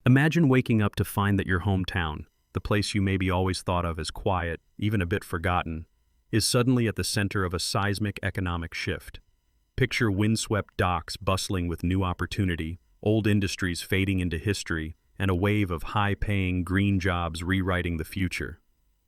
Imagine waking up to find that your hometown, the place you maybe always thought of as quiet, even a bit forgotten, is suddenly at the center of a seismic economic shift. Picture windswept docks bustling with new opportunity, old industries fading into history, and a wave of high-paying green jobs rewriting the future.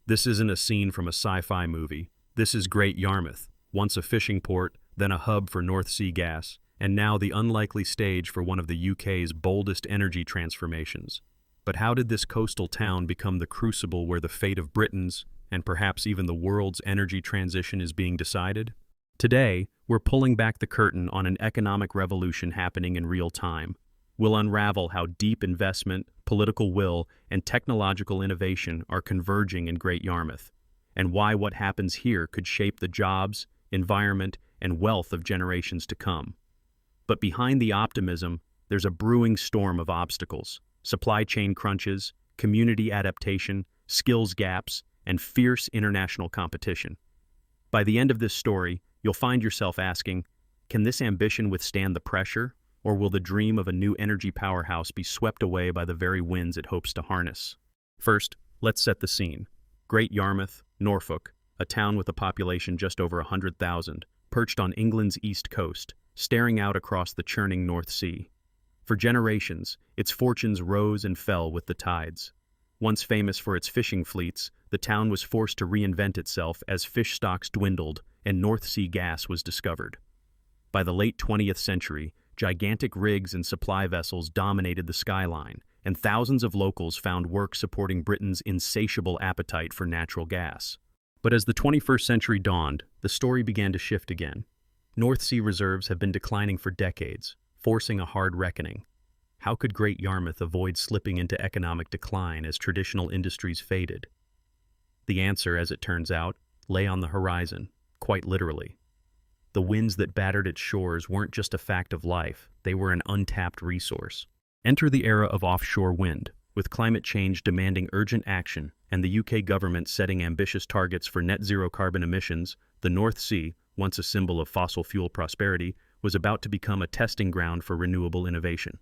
This isn't a scene from a sci-fi movie. This is Great Yarmouth, once a fishing port, then a hub for North Sea gas, and now the unlikely stage for one of the UK's boldest energy transformations. But how did this coastal town become the crucible where the fate of Britain's, and perhaps even the world's energy transition is being decided? Today, we're pulling back the curtain on an economic revolution happening in real time. We'll unravel how deep investment, political will, and technological innovation are converging in Great Yarmouth, and why what happens here could shape the jobs, environment, and wealth of generations to come. But behind the optimism, there's a brewing storm of obstacles: supply chain crunches, community adaptation, skills gaps, and fierce international competition. By the end of this story, you'll find yourself asking, can this ambition withstand the pressure, or will the dream of a new energy powerhouse be swept away by the very winds it hopes to harness? First, let's set the scene. Great Yarmouth, Norfolk, a town with a population just over 100,000, perched on England's east coast, staring out across the churning North Sea. For generations, its fortunes rose and fell with the tides. Once famous for its fishing fleets, the town was forced to reinvent itself as fish stocks dwindled and North Sea gas was discovered. By the late 20th century, gigantic rigs and supply vessels dominated the skyline, and thousands of locals found work supporting Britain's insatiable appetite for natural gas. But as the 21st century dawned, the story began to shift again. North Sea reserves have been declining for decades, forcing a hard reckoning. How could Great Yarmouth avoid slipping into economic decline as traditional industries faded? The answer, as it turns out, lay on the horizon, quite literally. The winds that battered its shores weren't just a fact of life, they were an untapped resource. Enter the era of offshore wind, with climate change demanding urgent action and the UK government setting ambitious targets for net zero carbon emissions. The North Sea, once a symbol of fossil fuel prosperity, was about to become a testing ground for renewable innovation.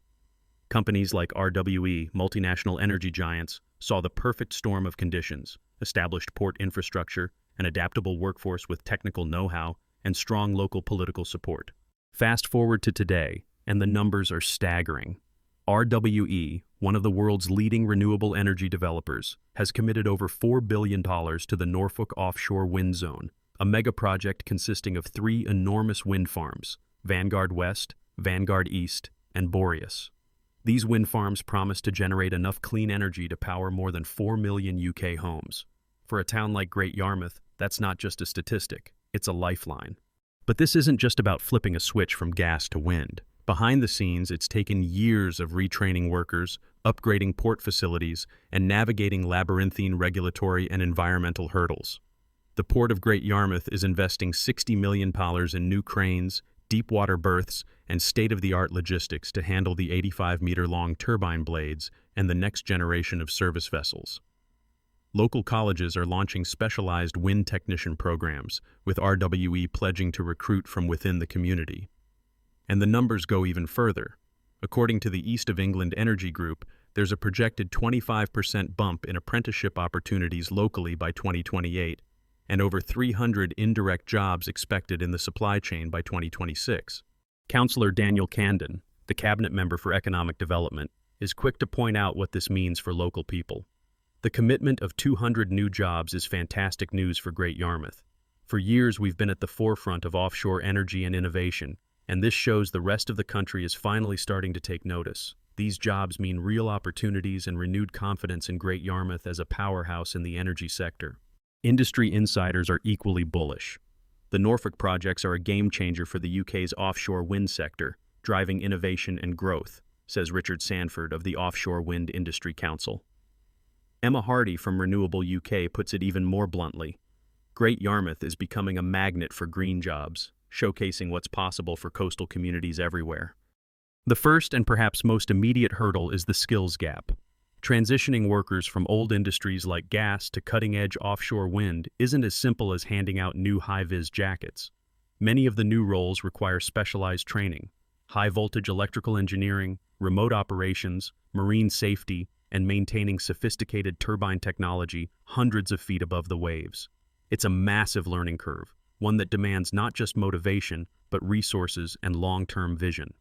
Companies like RWE, multinational energy giants, saw the perfect storm of conditions: established port infrastructure, an adaptable workforce with technical know-how, and strong local political support. Fast forward to today, and the numbers are staggering. RWE, one of the world's leading renewable energy developers, has committed over $4 billion to the Norfolk offshore wind zone, a mega project consisting of 3 enormous wind farms: Vanguard West, Vanguard East, and Boreas. These wind farms promise to generate enough clean energy to power more than 4 million UK homes. For a town like Great Yarmouth, that's not just a statistic, it's a lifeline. But this isn't just about flipping a switch from gas to wind. Behind the scenes, it's taken years of retraining workers, upgrading port facilities, and navigating labyrinthine regulatory and environmental hurdles. The Port of Great Yarmouth is investing £60 million in new cranes, deep water berths, and state-of-the-art logistics to handle the 85-meter-long turbine blades and the next generation of service vessels. Local colleges are launching specialized wind technician programs, with RWE pledging to recruit from within the community. And the numbers go even further. According to the East of England Energy Group, there's a projected 25% bump in apprenticeship opportunities locally by 2028, and over 300 indirect jobs expected in the supply chain by 2026. Councillor Daniel Candon, the Cabinet Member for Economic Development, is quick to point out what this means for local people. The commitment of 200 new jobs is fantastic news for Great Yarmouth. For years, we've been at the forefront of offshore energy and innovation, and this shows the rest of the country is finally starting to take notice. These jobs mean real opportunities and renewed confidence in Great Yarmouth as a powerhouse in the energy sector. Industry insiders are equally bullish. The Norfolk projects are a game-changer for the UK's offshore wind sector, driving innovation and growth, says Richard Sanford of the Offshore Wind Industry Council. Emma Hardy from Renewable UK puts it even more bluntly. Great Yarmouth is becoming a magnet for green jobs, showcasing what's possible for coastal communities everywhere. The first and perhaps most immediate hurdle is the skills gap. Transitioning workers from old industries like gas to cutting-edge offshore wind isn't as simple as handing out new high-vis jackets. Many of the new roles require specialized training: high-voltage electrical engineering, remote operations, marine safety, and maintaining sophisticated turbine technology hundreds of feet above the waves. It's a massive learning curve, one that demands not just motivation, but resources and long-term vision.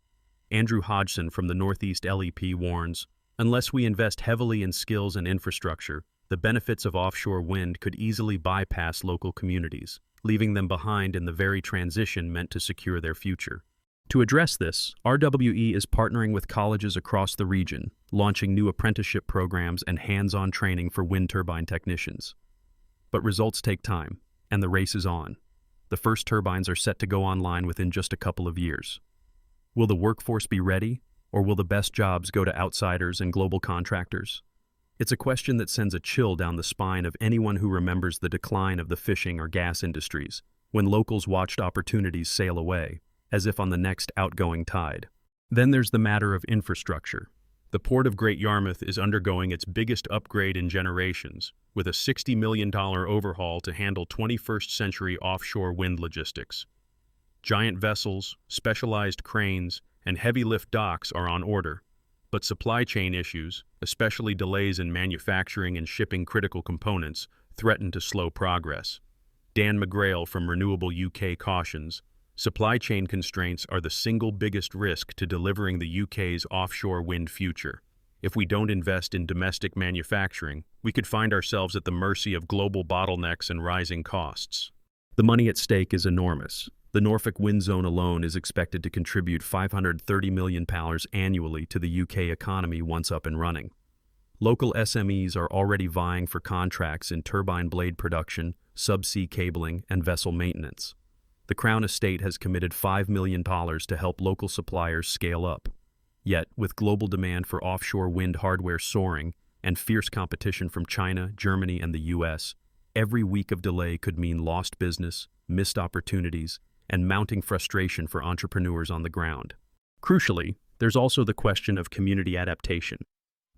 Andrew Hodgson from the Northeast LEP warns, unless we invest heavily in skills and infrastructure, the benefits of offshore wind could easily bypass local communities, leaving them behind in the very transition meant to secure their future. To address this, RWE is partnering with colleges across the region, launching new apprenticeship programs and hands-on training for wind turbine technicians. But results take time, and the race is on. The first turbines are set to go online within just a couple of years. Will the workforce be ready, or will the best jobs go to outsiders and global contractors? It's a question that sends a chill down the spine of anyone who remembers the decline of the fishing or gas industries, when locals watched opportunities sail away, as if on the next outgoing tide. Then there's the matter of infrastructure. The Port of Great Yarmouth is undergoing its biggest upgrade in generations, with a $60 million overhaul to handle 21st-century offshore wind logistics. Giant vessels, specialized cranes, and heavy-lift docks are on order, but supply chain issues, especially delays in manufacturing and shipping critical components, threaten to slow progress. Dan McGrail from Renewable UK cautions, supply chain constraints are the single biggest risk to delivering the UK's offshore wind future. If we don't invest in domestic manufacturing, we could find ourselves at the mercy of global bottlenecks and rising costs. The money at stake is enormous. The Norfolk wind zone alone is expected to contribute £530 million annually to the UK economy once up and running. Local SMEs are already vying for contracts in turbine blade production, subsea cabling, and vessel maintenance. The Crown Estate has committed $5 million to help local suppliers scale up. Yet, with global demand for offshore wind hardware soaring and fierce competition from China, Germany, and the US, every week of delay could mean lost business, missed opportunities, and mounting frustration for entrepreneurs on the ground. Crucially, there's also the question of community adaptation.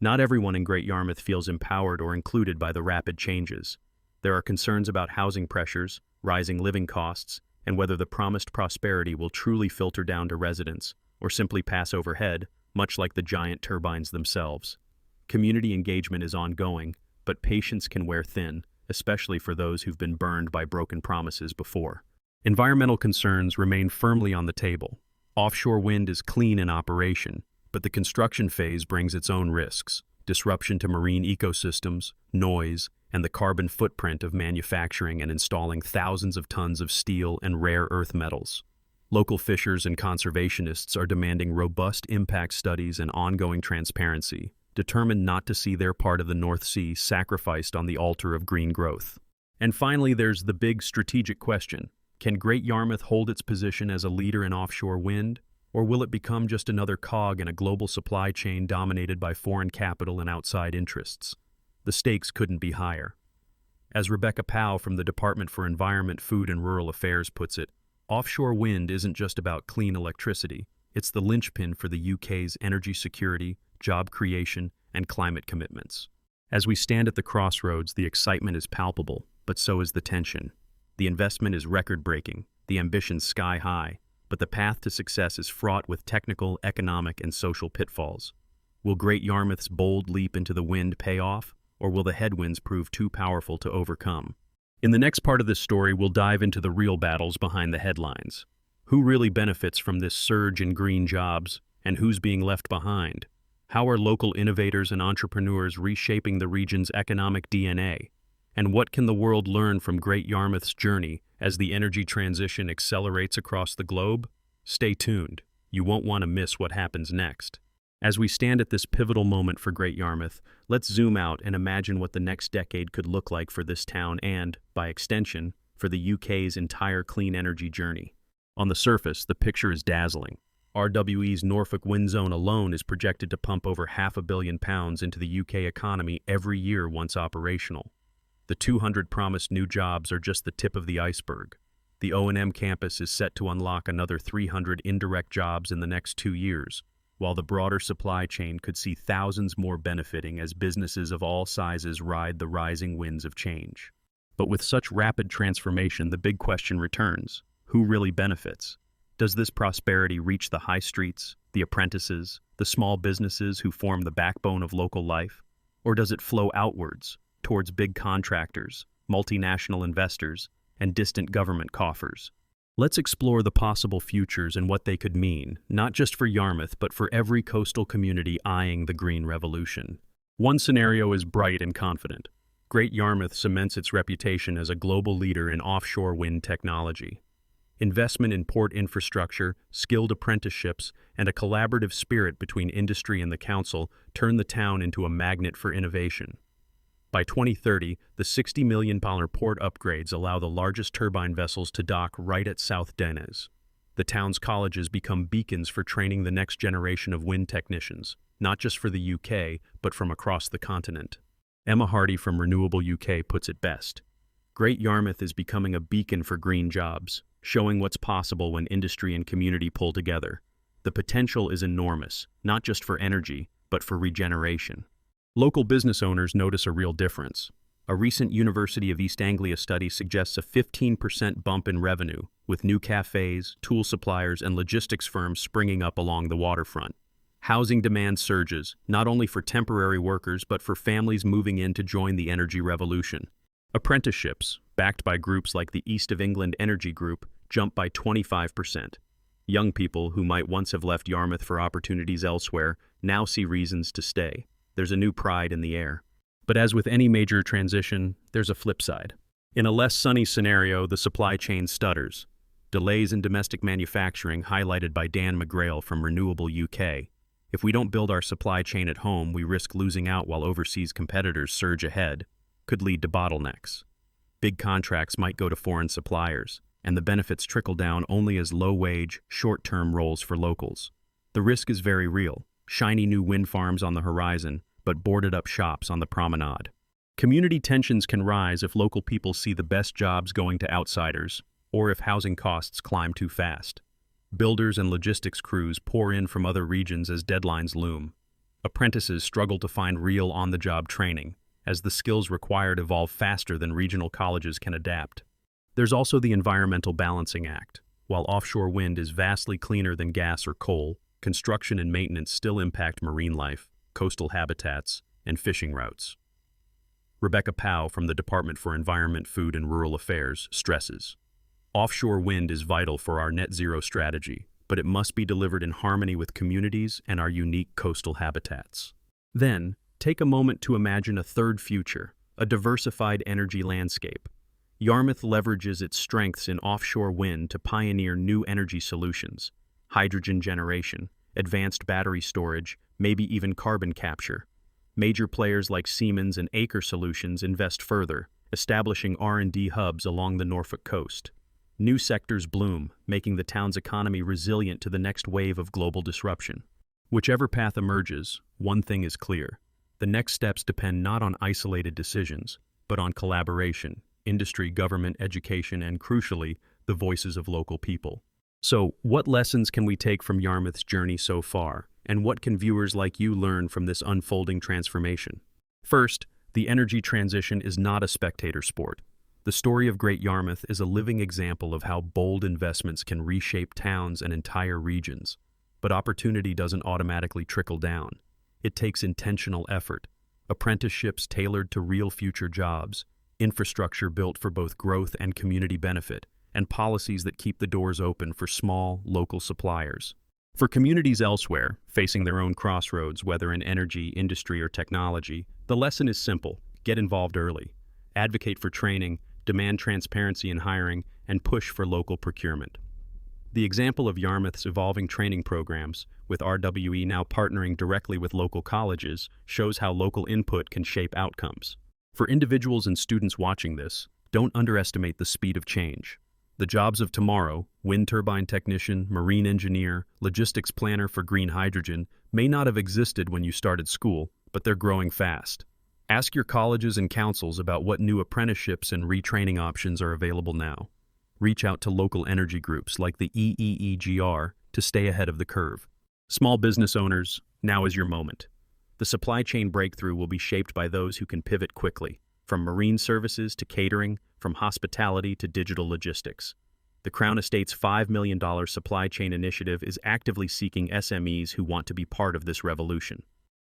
Not everyone in Great Yarmouth feels empowered or included by the rapid changes. There are concerns about housing pressures, rising living costs, and whether the promised prosperity will truly filter down to residents, or simply pass overhead, much like the giant turbines themselves. Community engagement is ongoing, but patience can wear thin, especially for those who've been burned by broken promises before. Environmental concerns remain firmly on the table. Offshore wind is clean in operation, but the construction phase brings its own risks: disruption to marine ecosystems, noise, and the carbon footprint of manufacturing and installing thousands of tons of steel and rare earth metals. Local fishers and conservationists are demanding robust impact studies and ongoing transparency, determined not to see their part of the North Sea sacrificed on the altar of green growth. And finally, there's the big strategic question. Can Great Yarmouth hold its position as a leader in offshore wind, or will it become just another cog in a global supply chain dominated by foreign capital and outside interests? The stakes couldn't be higher. As Rebecca Powell from the Department for Environment, Food and Rural Affairs puts it, offshore wind isn't just about clean electricity, it's the linchpin for the UK's energy security, job creation, and climate commitments. As we stand at the crossroads, the excitement is palpable, but so is the tension. The investment is record-breaking, the ambition sky-high, but the path to success is fraught with technical, economic, and social pitfalls. Will Great Yarmouth's bold leap into the wind pay off, or will the headwinds prove too powerful to overcome? In the next part of this story, we'll dive into the real battles behind the headlines. Who really benefits from this surge in green jobs, and who's being left behind? How are local innovators and entrepreneurs reshaping the region's economic DNA? And what can the world learn from Great Yarmouth's journey as the energy transition accelerates across the globe? Stay tuned. You won't want to miss what happens next. As we stand at this pivotal moment for Great Yarmouth, let's zoom out and imagine what the next decade could look like for this town and, by extension, for the UK's entire clean energy journey. On the surface, the picture is dazzling. RWE's Norfolk wind zone alone is projected to pump over £500 million into the UK economy every year once operational. The 200 promised new jobs are just the tip of the iceberg. The O&M campus is set to unlock another 300 indirect jobs in the next 2 years, while the broader supply chain could see thousands more benefiting as businesses of all sizes ride the rising winds of change. But with such rapid transformation, the big question returns: who really benefits? Does this prosperity reach the high streets, the apprentices, the small businesses who form the backbone of local life? Or does it flow outwards, towards big contractors, multinational investors, and distant government coffers? Let's explore the possible futures and what they could mean, not just for Yarmouth, but for every coastal community eyeing the green revolution. One scenario is bright and confident. Great Yarmouth cements its reputation as a global leader in offshore wind technology. Investment in port infrastructure, skilled apprenticeships, and a collaborative spirit between industry and the council turn the town into a magnet for innovation. By 2030, the $60 million port upgrades allow the largest turbine vessels to dock right at South Denez. The town's colleges become beacons for training the next generation of wind technicians, not just for the UK, but from across the continent. Emma Hardy from Renewable UK puts it best. Great Yarmouth is becoming a beacon for green jobs, showing what's possible when industry and community pull together. The potential is enormous, not just for energy, but for regeneration. Local business owners notice a real difference. A recent University of East Anglia study suggests a 15% bump in revenue, with new cafes, tool suppliers, and logistics firms springing up along the waterfront. Housing demand surges, not only for temporary workers, but for families moving in to join the energy revolution. Apprenticeships, backed by groups like the East of England Energy Group, jump by 25%. Young people who might once have left Yarmouth for opportunities elsewhere now see reasons to stay. There's a new pride in the air. But as with any major transition, there's a flip side. In a less sunny scenario, the supply chain stutters. Delays in domestic manufacturing, highlighted by Dan McGrail from Renewable UK. If we don't build our supply chain at home, we risk losing out while overseas competitors surge ahead. Could lead to bottlenecks. Big contracts might go to foreign suppliers, and the benefits trickle down only as low-wage, short-term roles for locals. The risk is very real. Shiny new wind farms on the horizon, but boarded-up shops on the promenade. Community tensions can rise if local people see the best jobs going to outsiders, or if housing costs climb too fast. Builders and logistics crews pour in from other regions as deadlines loom. Apprentices struggle to find real on-the-job training, as the skills required evolve faster than regional colleges can adapt. There's also the environmental balancing act. While offshore wind is vastly cleaner than gas or coal, construction and maintenance still impact marine life, coastal habitats, and fishing routes. Rebecca Powell from the Department for Environment, Food and Rural Affairs stresses, offshore wind is vital for our net zero strategy, but it must be delivered in harmony with communities and our unique coastal habitats. Then, take a moment to imagine a third future, a diversified energy landscape. Yarmouth leverages its strengths in offshore wind to pioneer new energy solutions, hydrogen generation, advanced battery storage, maybe even carbon capture. Major players like Siemens and Aker Solutions invest further, establishing R&D hubs along the Norfolk coast. New sectors bloom, making the town's economy resilient to the next wave of global disruption. Whichever path emerges, one thing is clear. The next steps depend not on isolated decisions, but on collaboration, industry, government, education, and crucially, the voices of local people. So, what lessons can we take from Yarmouth's journey so far, and what can viewers like you learn from this unfolding transformation? First, the energy transition is not a spectator sport. The story of Great Yarmouth is a living example of how bold investments can reshape towns and entire regions. But opportunity doesn't automatically trickle down. It takes intentional effort, apprenticeships tailored to real future jobs, infrastructure built for both growth and community benefit, and policies that keep the doors open for small, local suppliers. For communities elsewhere, facing their own crossroads, whether in energy, industry, or technology, the lesson is simple: get involved early. Advocate for training, demand transparency in hiring, and push for local procurement. The example of Yarmouth's evolving training programs, with RWE now partnering directly with local colleges, shows how local input can shape outcomes. For individuals and students watching this, don't underestimate the speed of change. The jobs of tomorrow, wind turbine technician, marine engineer, logistics planner for green hydrogen, may not have existed when you started school, but they're growing fast. Ask your colleges and councils about what new apprenticeships and retraining options are available now. Reach out to local energy groups like the EEEGR to stay ahead of the curve. Small business owners, now is your moment. The supply chain breakthrough will be shaped by those who can pivot quickly, from marine services to catering, from hospitality to digital logistics. The Crown Estate's $5 million supply chain initiative is actively seeking SMEs who want to be part of this revolution.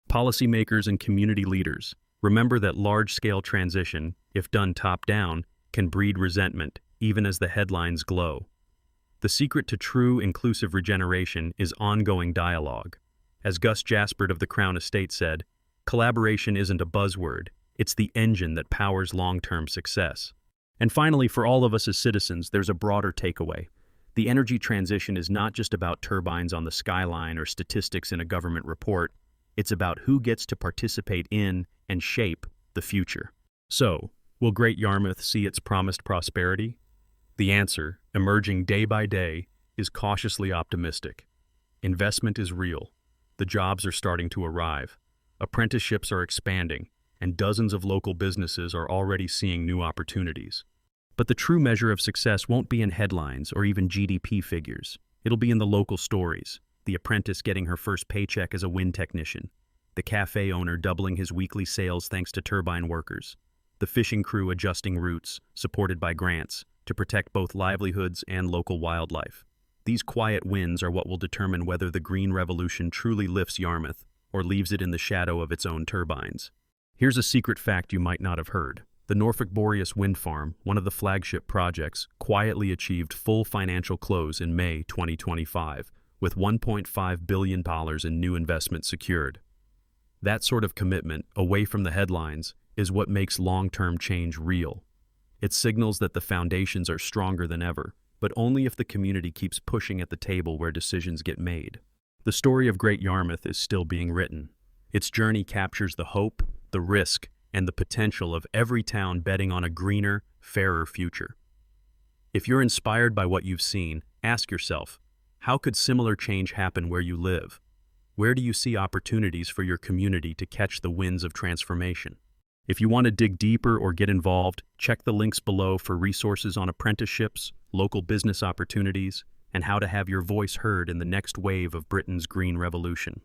Policymakers and community leaders, remember that large-scale transition, if done top-down, can breed resentment, even as the headlines glow. The secret to true inclusive regeneration is ongoing dialogue. As Gus Jaspert of the Crown Estate said, collaboration isn't a buzzword, it's the engine that powers long-term success. And finally, for all of us as citizens, there's a broader takeaway. The energy transition is not just about turbines on the skyline or statistics in a government report. It's about who gets to participate in and shape the future. So, will Great Yarmouth see its promised prosperity? The answer, emerging day by day, is cautiously optimistic. Investment is real. The jobs are starting to arrive. Apprenticeships are expanding, and dozens of local businesses are already seeing new opportunities. But the true measure of success won't be in headlines or even GDP figures. It'll be in the local stories. The apprentice getting her first paycheck as a wind technician. The cafe owner doubling his weekly sales thanks to turbine workers. The fishing crew adjusting routes, supported by grants, to protect both livelihoods and local wildlife. These quiet wins are what will determine whether the green revolution truly lifts Yarmouth or leaves it in the shadow of its own turbines. Here's a secret fact you might not have heard. The Norfolk Boreas Wind Farm, one of the flagship projects, quietly achieved full financial close in May 2025, with $1.5 billion in new investment secured. That sort of commitment, away from the headlines, is what makes long-term change real. It signals that the foundations are stronger than ever, but only if the community keeps pushing at the table where decisions get made. The story of Great Yarmouth is still being written. Its journey captures the hope, the risk, and the potential of every town betting on a greener, fairer future. If you're inspired by what you've seen, ask yourself, how could similar change happen where you live? Where do you see opportunities for your community to catch the winds of transformation? If you want to dig deeper or get involved, check the links below for resources on apprenticeships, local business opportunities, and how to have your voice heard in the next wave of Britain's green revolution.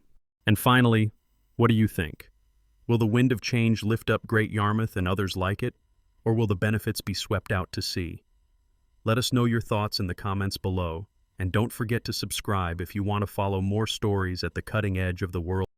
And finally, what do you think? Will the wind of change lift up Great Yarmouth and others like it, or will the benefits be swept out to sea? Let us know your thoughts in the comments below, and don't forget to subscribe if you want to follow more stories at the cutting edge of the world.